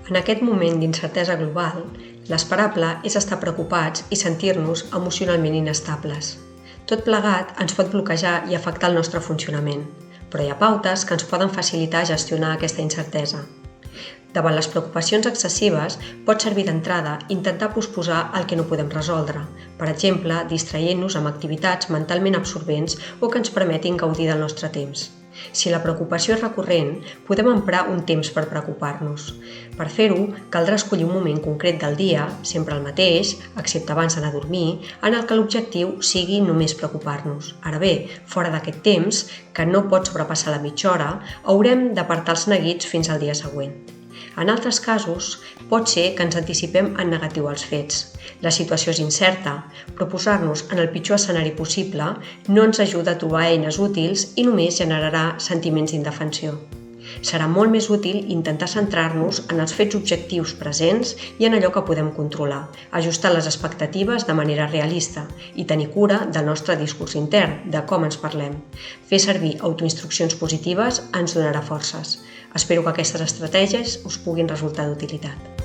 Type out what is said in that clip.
En aquest moment d'incertesa global, l'esperable és estar preocupats i sentir-nos emocionalment inestables. Tot plegat ens pot bloquejar i afectar el nostre funcionament, però hi ha pautes que ens poden facilitar gestionar aquesta incertesa. Davant les preocupacions excessives, pot servir d'entrada intentar posposar el que no podem resoldre, per exemple, distraient-nos amb activitats mentalment absorbents o que ens permetin gaudir del nostre temps. Si la preocupació és recurrent, podem emprar un temps per preocupar-nos. Per fer-ho, caldrà escollir un moment concret del dia, sempre el mateix, excepte abans d'anar a dormir, en el que l'objectiu sigui només preocupar-nos. Ara bé, fora d'aquest temps, que no pot sobrepassar la mitja hora, haurem d'apartar els neguits fins al dia següent. En altres casos, pot ser que ens anticipem en negatiu als fets. La situació és incerta, però posar-nos en el pitjor escenari possible no ens ajuda a trobar eines útils i només generarà sentiments d'indefensió. Serà molt més útil intentar centrar-nos en els fets objectius presents i en allò que podem controlar, ajustar les expectatives de manera realista i tenir cura del nostre discurs intern, de com ens parlem. Fer servir autoinstruccions positives ens donarà forces. Espero que aquestes estratègies us puguin resultar d'utilitat.